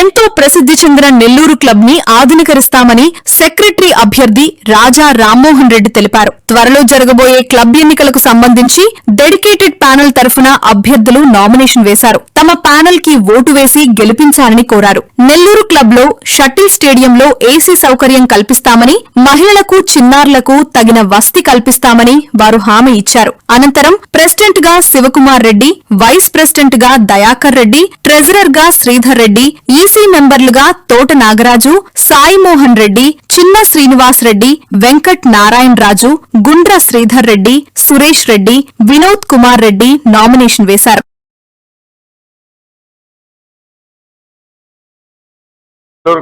ఎంతో ప్రసిద్ధి చెందిన నెల్లూరు క్లబ్ ని ఆధునీకరిస్తామని సెక్రటరీ అభ్యర్థి రాజా రామ్మోహన్ రెడ్డి తెలిపారు. త్వరలో జరగబోయే క్లబ్ ఎన్నికలకు సంబంధించి డెడికేటెడ్ ప్యానెల్ తరఫున అభ్యర్థులు నామినేషన్ వేశారు. తమ ప్యానెల్ కి ఓటు వేసి గెలిపించాలని కోరారు. నెల్లూరు క్లబ్ లో షటిల్ స్టేడియంలో ఏసీ సౌకర్యం కల్పిస్తామని, మహిళలకు చిన్నారులకు తగిన వసతి కల్పిస్తామని వారు హామీ ఇచ్చారు. అనంతరం ప్రెసిడెంట్ గా శివకుమార్ రెడ్డి, వైస్ ప్రెసిడెంట్ గా దయాకర్ రెడ్డి, ట్రెజరర్ గా శ్రీధర్ రెడ్డి, ఈసీ మెంబర్లుగా తోట నాగరాజు, సాయిమోహన్ రెడ్డి, చిన్న శ్రీనివాస్ రెడ్డి, వెంకట్ నారాయణ రాజు, గుండ్ర శ్రీధర్ రెడ్డి, సురేష్ రెడ్డి, వినోద్ కుమార్ రెడ్డి నామినేషన్ వేశారు.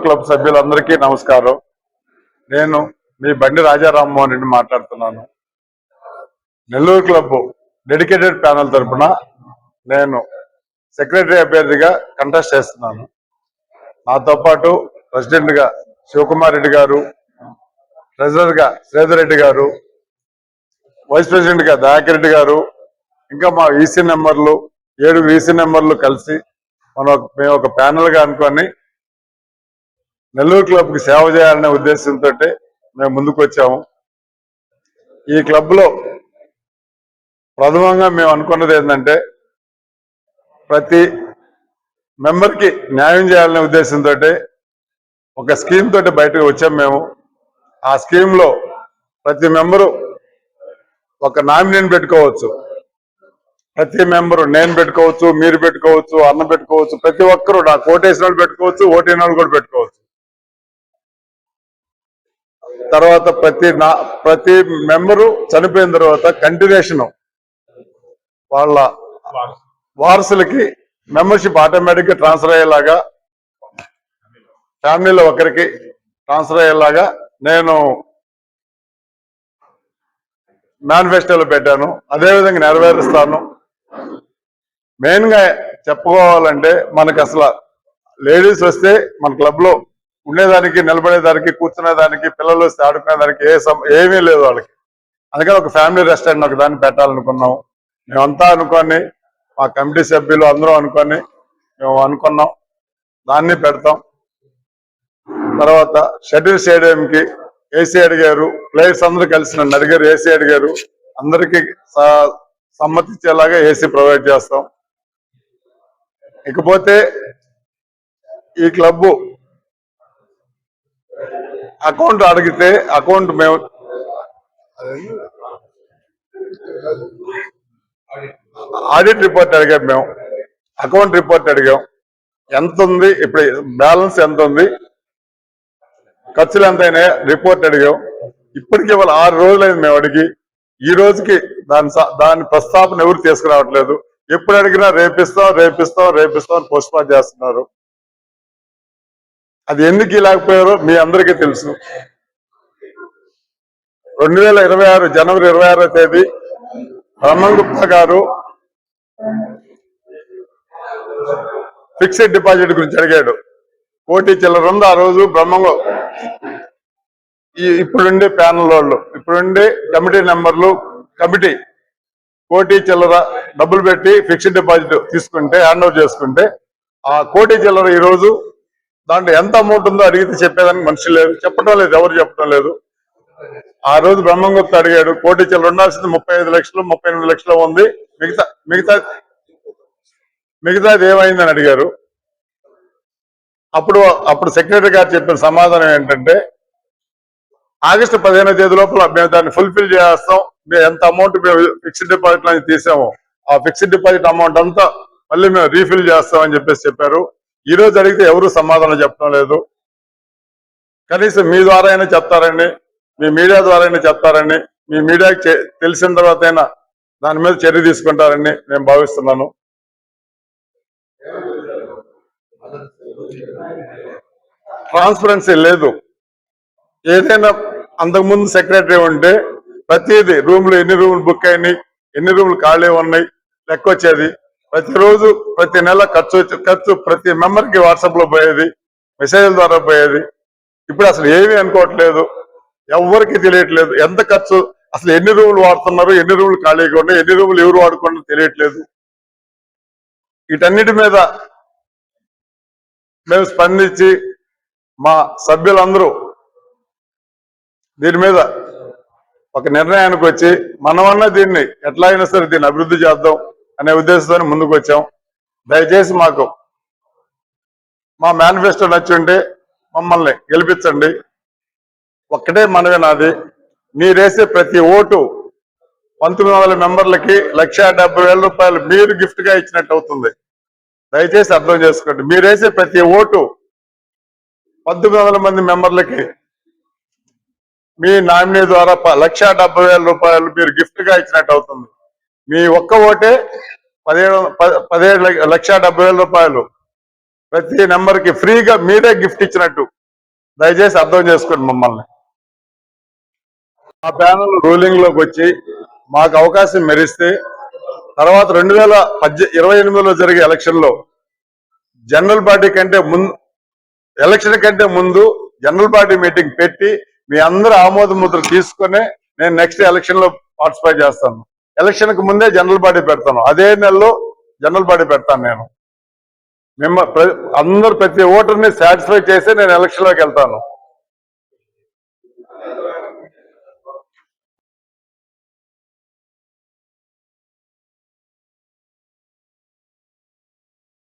క్లబ్ సభ్యులందరికీ నమస్కారం. నేను మీ బండి రాజా రామ్మోహన్ రెడ్డి మాట్లాడుతున్నాను. నెల్లూరు క్లబ్ డెడికేటెడ్ ప్యానెల్ తరఫున నేను సెక్రటరీ అభ్యర్థిగా కంటెస్ట్ చేస్తున్నాను. నాతో పాటు ప్రెసిడెంట్ గా శివకుమార్ రెడ్డి గారు, ట్రెజరర్ గా శ్రీధర్ రెడ్డి గారు, వైస్ ప్రెసిడెంట్ గా దయాకర్ రెడ్డి గారు, ఇంకా మా ఈసీ నెంబర్లు 7 ఈసీ నెంబర్లు కలిసి మేము ఒక ప్యానెల్ గా అనుకొని నెల్లూరు క్లబ్ కి సేవ చేయాలనే ఉద్దేశంతో మేము ముందుకు వచ్చాము. ఈ క్లబ్ లో ప్రథమంగా మేము అనుకున్నది ఏంటంటే ప్రతి మెంబర్ కి న్యాయం చేయాలనే ఉద్దేశంతో ఒక స్కీమ్ తోటి బయటకు వచ్చాం మేము. ఆ స్కీమ్ లో ప్రతి మెంబరు ఒక నామినీని పెట్టుకోవచ్చు. ప్రతి మెంబరు నేను పెట్టుకోవచ్చు, మీరు పెట్టుకోవచ్చు, అన్న పెట్టుకోవచ్చు, ప్రతి ఒక్కరు నాకు ఓటేసిన వాళ్ళు పెట్టుకోవచ్చు, ఓటైన వాళ్ళు కూడా పెట్టుకోవచ్చు. తర్వాత ప్రతి మెంబరు చనిపోయిన తర్వాత కంటిన్యూషన్ వాళ్ళ వారసులకి మెంబర్షిప్ ఆటోమేటిక్ గా ట్రాన్స్ఫర్ అయ్యేలాగా, ఫ్యామిలీలో ఒకరికి ట్రాన్స్ఫర్ అయ్యేలాగా నేను మేనిఫెస్టోలో పెట్టాను. అదేవిధంగా నెరవేరుస్తాను. మెయిన్ గా చెప్పుకోవాలంటే మనకు అసలు లేడీస్ వస్తే మన క్లబ్ లో ఉండేదానికి, నిలబడేదానికి, కూర్చునేదానికి, పిల్లలు వస్తే ఆడుకునేదానికి ఏమీ లేదు వాళ్ళకి. అందుకని ఒక ఫ్యామిలీ రెస్టారెంట్ ఒక దాన్ని పెట్టాలనుకున్నాం. మేమంతా అనుకొని, మా కమిటీ సభ్యులు అందరూ అనుకొని మేము అనుకున్నాం, దాన్ని పెడతాం. తర్వాత షటిల్ స్టేడియంకి ఏసీ అడిగారు, ప్లేయర్స్ అందరూ కలిసి నన్ను అడిగారు, ఏసీ అడిగారు. అందరికీ సమ్మతించేలాగా ఏసీ ప్రొవైడ్ చేస్తాం. ఇకపోతే ఈ క్లబ్ అకౌంట్ అడిగితే అకౌంట్ మేము ఆడిట్ రిపోర్ట్ అడిగాం, మేము అకౌంట్ రిపోర్ట్ అడిగాం. ఎంత ఉంది, ఇప్పుడు బ్యాలెన్స్ ఎంత ఉంది, ఖర్చులు ఎంత అయినా రిపోర్ట్ అడిగాం. ఇప్పటికీ వాళ్ళు 6 రోజులైంది మేము అడిగి. ఈ రోజుకి దాని ప్రస్తాపన ఎవరు తీసుకురావట్లేదు. ఎప్పుడు అడిగినా రేపిస్తాం రేపిస్తాం రేపిస్తాం అని పోస్ట్ పోన్ చేస్తున్నారు. అది ఎందుకు ఇలాగపోయారో మీ అందరికీ తెలుసు. 2026 జనవరి 26వ తేదీ బ్రహ్మంగుప్తా గారు ఫిక్స్డ్ డిపాజిట్ గురించి అడిగాడు. కోటి చిల్లర ఉంది ఆ రోజు. ఇప్పుడుండే ప్యానల్ వాళ్ళు, ఇప్పుడుండే కమిటీ నెంబర్లు, కమిటీ కోటి చిల్లర డబ్బులు పెట్టి ఫిక్స్డ్ డిపాజిట్ తీసుకుంటే, హ్యాండ్ ఓవర్ చేసుకుంటే, ఆ కోటి చిల్లర ఈ రోజు దాంట్లో ఎంత అమౌంట్ ఉందో అడిగితే చెప్పేదానికి మనిషి లేదు, చెప్పడం లేదు, ఎవరు చెప్పడం లేదు. ఆ రోజు బ్రహ్మంగుప్త అడిగాడు, కోటి చిల్లర ఉండాల్సింది 35 లక్షలు 38 లక్షలు ఉంది, మిగతాది ఏమైందని అడిగారు. అప్పుడు సెక్రటరీ గారు చెప్పిన సమాధానం ఏంటంటే, ఆగస్టు 15వ తేదీ లోపల మేము దాన్ని ఫుల్ఫిల్ చేస్తాం, మేము ఎంత అమౌంట్ మేము ఫిక్స్డ్ డిపాజిట్ నుంచి తీసామో ఆ ఫిక్స్డ్ డిపాజిట్ అమౌంట్ అంతా మళ్ళీ మేము రీఫిల్ చేస్తామని చెప్పారు. ఈ రోజు అడిగితే ఎవరు సమాధానం చెప్పడం లేదు. కనీసం మీ ద్వారా అయినా చెప్తారండి, మీ మీడియా ద్వారా అయినా చెప్తారండి, మీ మీడియాకి తెలిసిన తర్వాత అయినా దాని మీద చర్య తీసుకుంటారని నేను భావిస్తున్నాను. ట్రాన్స్పరెన్సీ లేదు. ఏదైనా అంతకుముందు సెక్రటరీ ఉంటే ప్రతిదీ రూమ్లు, ఎన్ని రూములు బుక్ అయినాయి, ఎన్ని రూములు ఖాళీ ఉన్నాయి లెక్క వచ్చేది. ప్రతిరోజు ప్రతి నెల ఖర్చు ప్రతి మెంబర్కి వాట్సాప్ లో పోయేది, మెసేజ్ల ద్వారా పోయేది. ఇప్పుడు అసలు ఏమీ అనుకోవట్లేదు, ఎవరికి తెలియట్లేదు ఎంత ఖర్చు, అసలు ఎన్ని రూములు వాడుతున్నారు, ఎన్ని రూములు ఖాళీగా ఉన్నాయి, ఎన్ని రూములు ఎవరు వాడుకున్నారో తెలియట్లేదు. వీటన్నిటి మీద మేము స్పందించి మా సభ్యులందరూ దీని మీద ఒక నిర్ణయానికి వచ్చి మనమన్నా దీన్ని ఎట్లా అయినా సరే దీన్ని అభివృద్ధి చేద్దాం అనే ఉద్దేశంతో ముందుకు వచ్చాం. దయచేసి మాకు మా మేనిఫెస్టో నచ్చి ఉంటే మమ్మల్ని గెలిపించండి. ఒక్కటే మనవే నాది, మీరేసే ప్రతి ఓటు 1900 మెంబర్లకి 1,70,000 రూపాయలు మీరు గిఫ్ట్ గా ఇచ్చినట్టు అవుతుంది. దయచేసి అర్థం చేసుకోండి. మీరేసే ప్రతి ఓటు 1900 మంది మెంబర్లకి మీ నామినీ ద్వారా 1,70,000 రూపాయలు మీరు గిఫ్ట్ గా ఇచ్చినట్టు అవుతుంది. మీ ఒక్క ఓటే 1,70,000 రూపాయలు ప్రతి నెంబర్ కి ఫ్రీగా మీరే గిఫ్ట్ ఇచ్చినట్టు. దయచేసి అర్థం చేసుకోండి మమ్మల్ని. ఆ ప్యానల్ రూలింగ్ లోకి వచ్చి మాకు అవకాశం మెరిస్తే తర్వాత 2028లో జరిగే ఎలక్షన్ లో జనరల్ బాడీ కంటే ముందు, ఎలక్షన్ కంటే ముందు జనరల్ బాడీ మీటింగ్ పెట్టి మీ అందరూ ఆమోద ముద్ర తీసుకునే నేను నెక్స్ట్ ఎలక్షన్ లో పార్టిసిపేట్ చేస్తాను. ఎలక్షన్ కు ముందే జనరల్ బాడీ పెడతాను. అదే నెలలో జనరల్ బాడీ పెడతాను. నేను అందరు ప్రతి ఓటర్ని సాటిస్ఫై చేసి నేను ఎలక్షన్ లోకి వెళ్తాను.